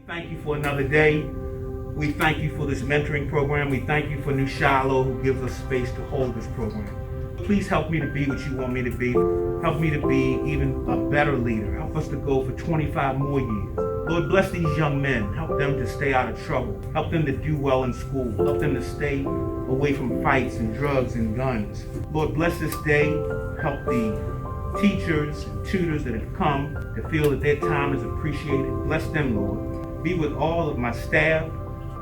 Thank you for another day. We thank you for this mentoring program. We thank you for New Shiloh, who gives us space to hold this program. Please help me to be what you want me to be. Help me to be even a better leader. Help us to go for 25 more years. Lord, bless these young men. Help them to stay out of trouble. Help them to do well in school. Help them to stay away from fights and drugs and guns. Lord, bless this day. Help the teachers and tutors that have come to feel that their time is appreciated. Bless them, Lord. Be with all of my staff.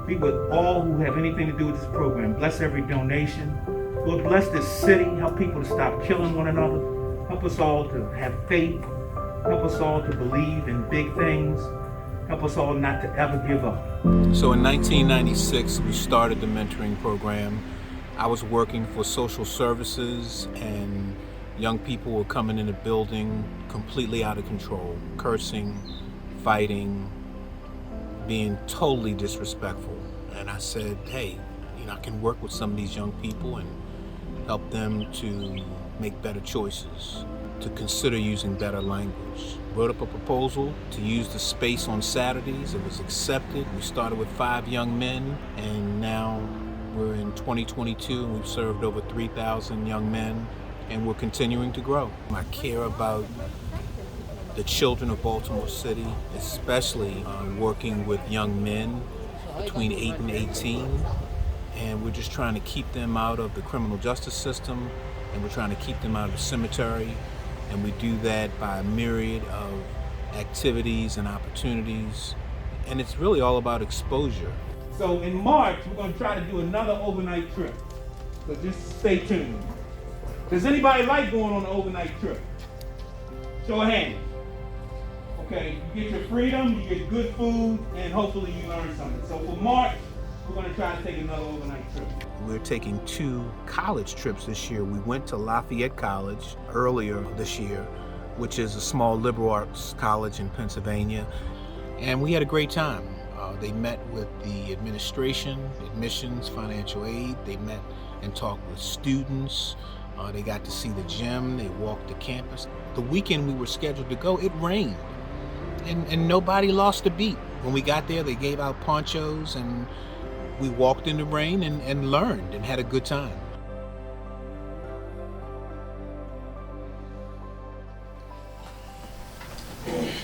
Be with all who have anything to do with this program. Bless every donation. Lord, bless this city. Help people to stop killing one another. Help us all to have faith. Help us all to believe in big things. Help us all not to ever give up. So in 1996, we started the mentoring program. I was working for social services, and young people were coming in the building completely out of control, cursing, fighting, being totally disrespectful. And I said, hey, I can work with some of these young people and help them to make better choices, to consider using better language. Wrote up a proposal to use the space on Saturdays. It was accepted. We started with 5 young men, and now we're in 2022, and we've served over 3,000 young men, and we're continuing to grow. I care about the children of Baltimore City, especially working with young men between 8 and 18. And we're just trying to keep them out of the criminal justice system, and we're trying to keep them out of the cemetery. And we do that by a myriad of activities and opportunities. And it's really all about exposure. So in March, we're going to try to do another overnight trip. So just stay tuned. Does anybody like going on an overnight trip? Show of hands. Okay, you get your freedom, you get good food, and hopefully you learn something. So for March, we're going to try to take another overnight trip. We're taking 2 college trips this year. We went to Lafayette College earlier this year, which is a small liberal arts college in Pennsylvania, and we had a great time. They met with the administration, admissions, financial aid. They met and talked with students. They got to see the gym. They walked the campus. The weekend we were scheduled to go, it rained, and nobody lost a beat. When we got there, they gave out ponchos, and we walked in the rain and learned and had a good time.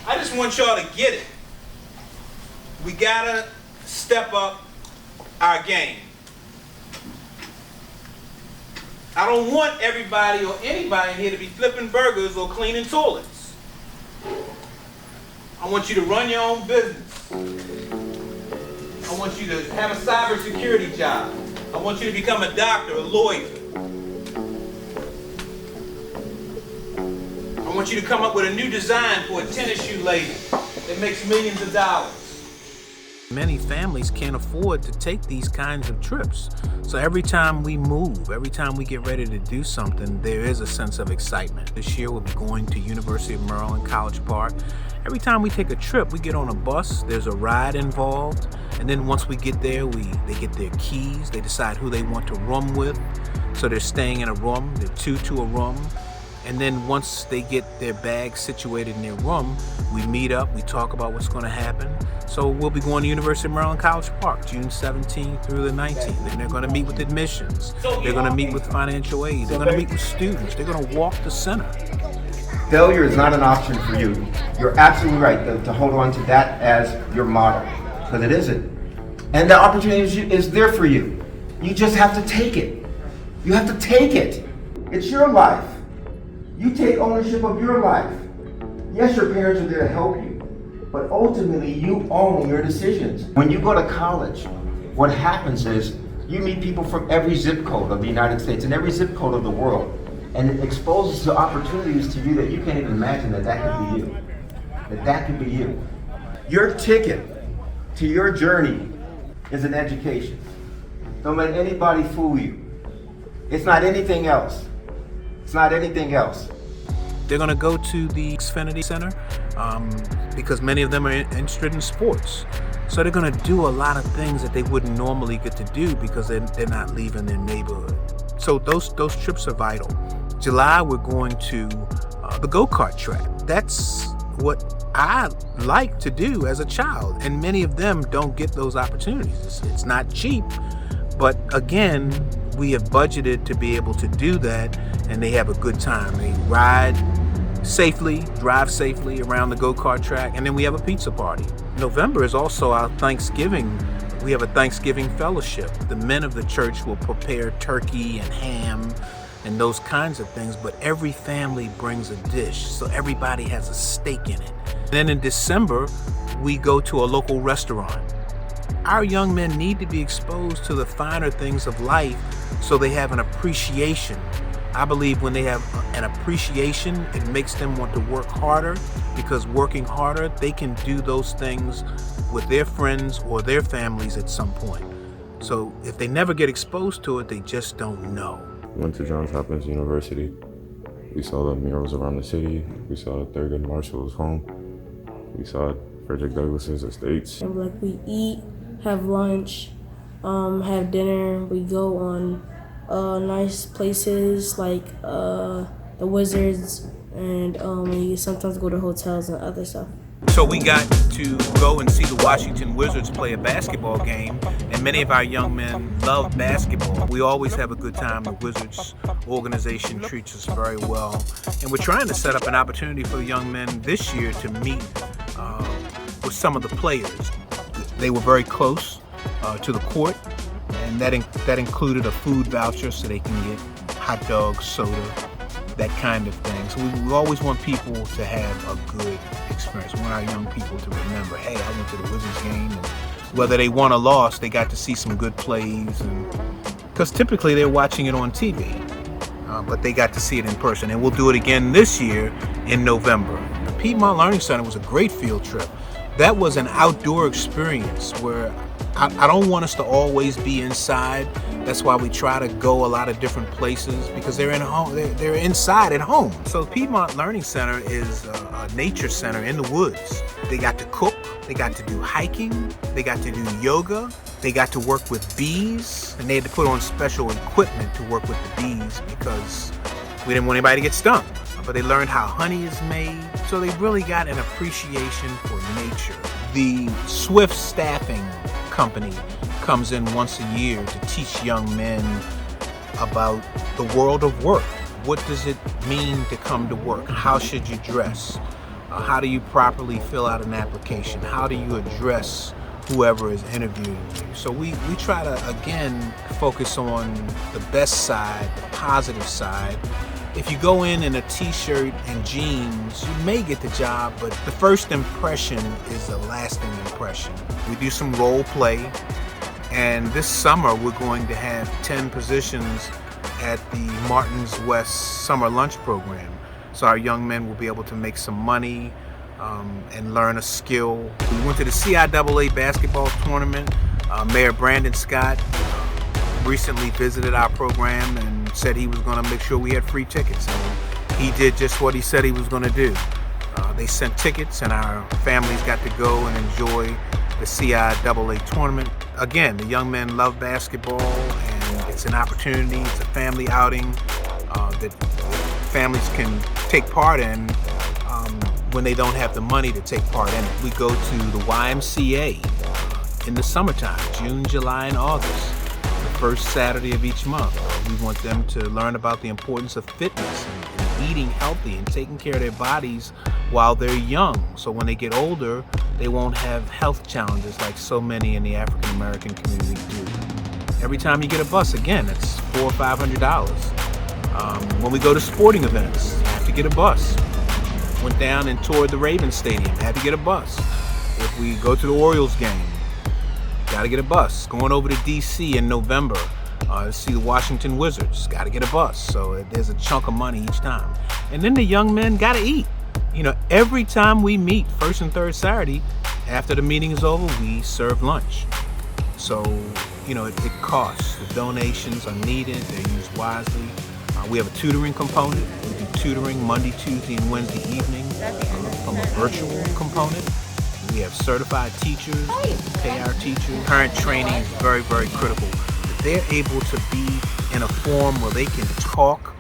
I just want y'all to get it. We gotta step up our game. I don't want everybody or anybody in here to be flipping burgers or cleaning toilets. I want you to run your own business. I want you to have a cybersecurity job. I want you to become a doctor, a lawyer. I want you to come up with a new design for a tennis shoe label that makes millions of dollars. Many families can't afford to take these kinds of trips. So every time we move, every time we get ready to do something, there is a sense of excitement. This year we'll be going to University of Maryland, College Park. Every time we take a trip, we get on a bus, there's a ride involved, and then once we get there, they get their keys, they decide who they want to room with. So they're staying in a room, they're 2 to a room. And then once they get their bags situated in their room, we meet up, we talk about what's going to happen. So we'll be going to University of Maryland College Park, June 17th through the 19th. And they're going to meet with admissions. They're going to meet with financial aid. They're going to meet with students. They're going to walk the center. Failure is not an option for you. You're absolutely right to hold on to that as your motto, because it isn't. And the opportunity is there for you. You just have to take it. You have to take it. It's your life. You take ownership of your life. Yes, your parents are there to help you, but ultimately you own your decisions. When you go to college, what happens is you meet people from every zip code of the United States and every zip code of the world, and it exposes to opportunities to you that you can't even imagine that could be you. That could be you. Your ticket to your journey is an education. Don't let anybody fool you. It's not anything else. It's not anything else. They're going to go to the Xfinity Center because many of them are interested in sports. So they're going to do a lot of things that they wouldn't normally get to do because they're not leaving their neighborhood. So those trips are vital. July, we're going to the go-kart track. That's what I like to do as a child, and many of them don't get those opportunities. It's not cheap, but again, we have budgeted to be able to do that, and they have a good time. They ride safely, drive safely around the go-kart track, and then we have a pizza party. November is also our Thanksgiving. We have a Thanksgiving fellowship. The men of the church will prepare turkey and ham and those kinds of things, but every family brings a dish, so everybody has a stake in it. Then in December, we go to a local restaurant. Our young men need to be exposed to the finer things of life so they have an appreciation. I believe when they have an appreciation, it makes them want to work harder, because working harder, they can do those things with their friends or their families at some point. So if they never get exposed to it, they just don't know. Went to Johns Hopkins University. We saw the murals around the city. We saw Thurgood Marshall's home. We saw Frederick Douglass's estates. And like we eat, have lunch, have dinner. We go on nice places like the Wizards, and we sometimes go to hotels and other stuff. So we got to go and see the Washington Wizards play a basketball game, and many of our young men love basketball. We always have a good time. The Wizards organization treats us very well, and we're trying to set up an opportunity for the young men this year to meet with some of the players. They were very close to the court, and that included a food voucher so they can get hot dogs, soda, that kind of thing. So we always want people to have a good experience. We want our young people to remember, hey, I went to the Wizards game, and whether they won or lost, they got to see some good plays, because typically they're watching it on TV, but they got to see it in person. And we'll do it again this year in November. The Piedmont Learning Center was a great field trip. That was an outdoor experience where I don't want us to always be inside. That's why we try to go a lot of different places, because they're in home. They're inside at home. So Piedmont Learning Center is a nature center in the woods. They got to cook. They got to do hiking. They got to do yoga. They got to work with bees, and they had to put on special equipment to work with the bees because we didn't want anybody to get stung. But they learned how honey is made. So they really got an appreciation for nature. The Swift Staffing Company comes in once a year to teach young men about the world of work. What does it mean to come to work? How should you dress? How do you properly fill out an application? How do you address whoever is interviewing you? So we try to, again, focus on the best side, the positive side. If you go in a t-shirt and jeans, you may get the job, but the first impression is a lasting impression. We do some role play, and this summer we're going to have 10 positions at the Martin's West Summer Lunch Program. So our young men will be able to make some money and learn a skill. We went to the CIAA basketball tournament. Mayor Brandon Scott recently visited our program and said he was going to make sure we had free tickets, and he did just what he said he was going to do. They sent tickets, and our families got to go and enjoy the CIAA tournament. Again, the young men love basketball, and it's an opportunity, it's a family outing that families can take part in when they don't have the money to take part in it. We go to the YMCA in the summertime, June, July, and August. First Saturday of each month. We want them to learn about the importance of fitness and eating healthy and taking care of their bodies while they're young. So when they get older, they won't have health challenges like so many in the African American community do. Every time you get a bus, again, it's $400 or $500. When we go to sporting events, have to get a bus. Went down and toured the Ravens Stadium, had to get a bus. If we go to the Orioles game, got to get a bus. Going over to DC in November to see the Washington Wizards, got to get a bus. So there's a chunk of money each time. And then the young men got to eat. You know, every time we meet, first and third Saturday, after the meeting is over, we serve lunch. So, you know, it costs. The donations are needed. They're used wisely. We have a tutoring component. We do tutoring Monday, Tuesday, and Wednesday evening from a virtual component. We have certified teachers, pay our teachers. Parent training is very, very critical. They're able to be in a forum where they can talk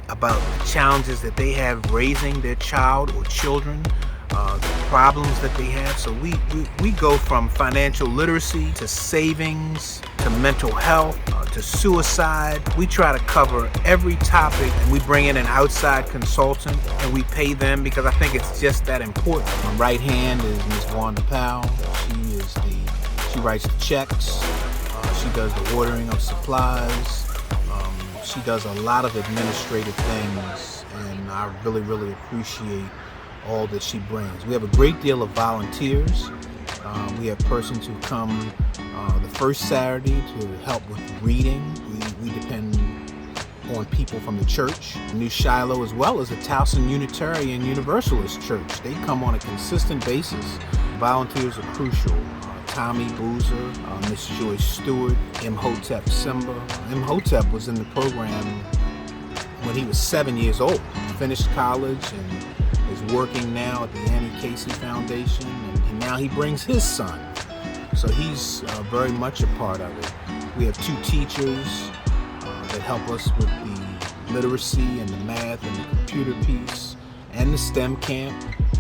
about the challenges that they have raising their child or children. the problems that they have. So we go from financial literacy to savings to mental health to suicide. We try to cover every topic, and we bring in an outside consultant and we pay them because I think it's just that important. My right hand is Ms. Wanda Powell. She writes the checks. She does the ordering of supplies. She does a lot of administrative things, and I really, really appreciate all that she brings. We have a great deal of volunteers. We have persons who come the first Saturday to help with reading. We depend on people from the church, New Shiloh, as well as the Towson Unitarian Universalist Church. They come on a consistent basis. Volunteers are crucial. Tommy Boozer, Miss Joyce Stewart, Imhotep Simba. Imhotep was in the program when he was 7 years old. He finished college and is working now at the Annie Casey Foundation, and now he brings his son. So he's very much a part of it. We have 2 teachers that help us with the literacy and the math and the computer piece and the STEM camp.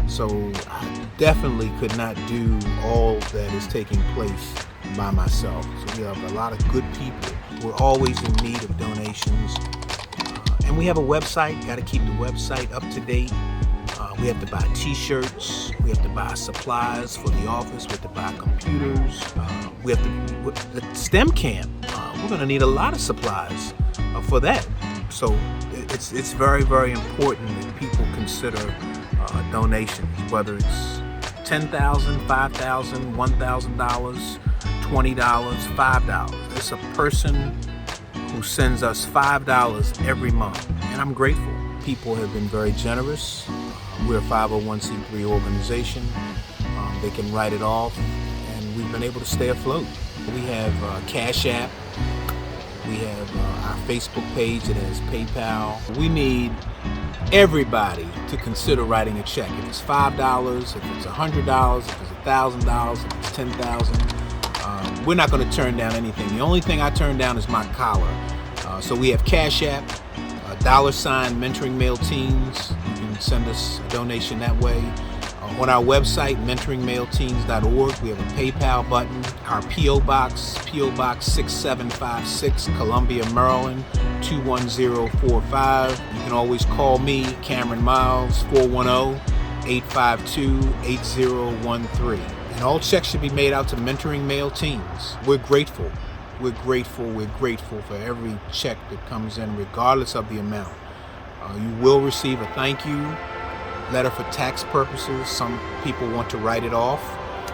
So I definitely could not do all that is taking place by myself. So we have a lot of good people. We're always in need of donations. And we have a website, got to keep the website up to date. We have to buy t-shirts, we have to buy supplies for the office, we have to buy computers, the STEM camp, we're going to need a lot of supplies for that. So it's very, very important that people consider donations, whether it's $10,000, $5,000, $1,000, $20, $5. It's a person who sends us $5 every month, and I'm grateful. People have been very generous. We're a 501c3 organization. They can write it off, and we've been able to stay afloat. We have Cash App. We have our Facebook page that has PayPal. We need everybody to consider writing a check. If it's $5, if it's $100, if it's $1,000, if it's $10,000, we're not going to turn down anything. The only thing I turn down is my collar. So we have Cash App, $ Mentoring Male Teens. You can send us a donation that way. On our website, mentoringmaleteens.org, we have a PayPal button. Our P.O. Box 6756, Columbia, Maryland, 21045. You can always call me, Cameron Miles, 410-852-8013. And all checks should be made out to Mentoring Male Teens. We're grateful. We're grateful for every check that comes in, regardless of the amount. You will receive a thank you letter for tax purposes. Some people want to write it off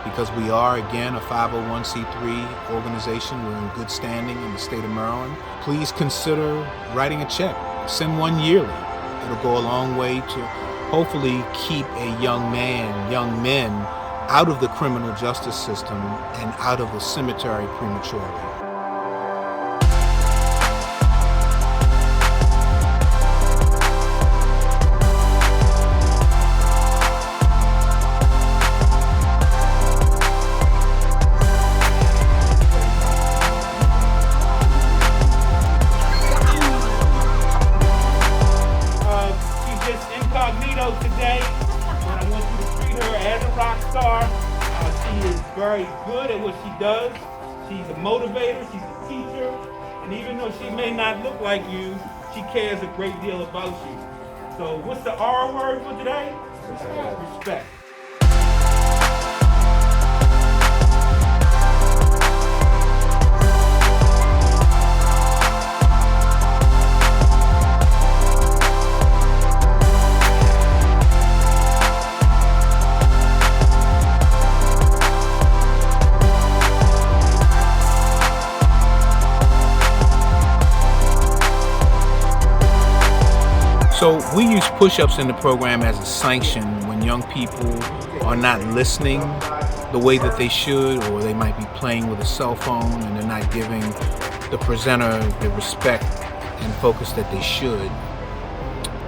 because we are, again, a 501c3 organization. We're in good standing in the state of Maryland. Please consider writing a check. Send one yearly. It'll go a long way to hopefully keep young men out of the criminal justice system and out of the cemetery prematurely. Today, and I want you to treat her as a rock star. She is very good at what she does. She's a motivator, she's a teacher, and even though she may not look like you, she cares a great deal about you. So what's the R word for today? Respect. So we use push-ups in the program as a sanction when young people are not listening the way that they should, or they might be playing with a cell phone and they're not giving the presenter the respect and focus that they should.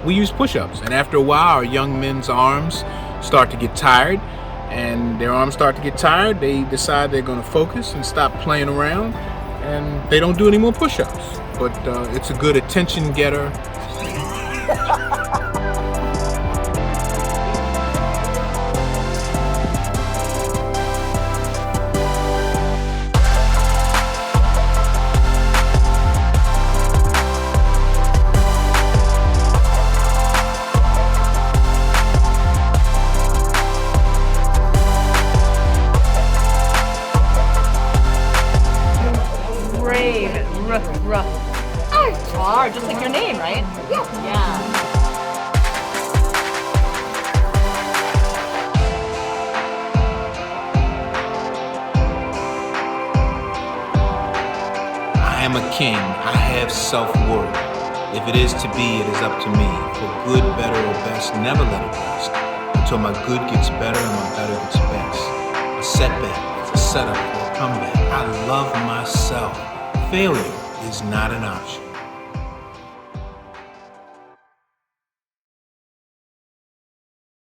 We use push-ups, and after a while our young men's arms start to get tired, and their arms start to get tired, they decide they're going to focus and stop playing around, and they don't do any more push-ups. But it's a good attention getter. just like your name, right? Yeah. I am a king. I have self-worth. If it is to be, it is up to me. For good, better, or best, never let it rest. Until my good gets better and my better gets best. A setback is a setup for a comeback. I love myself. Failure is not an option.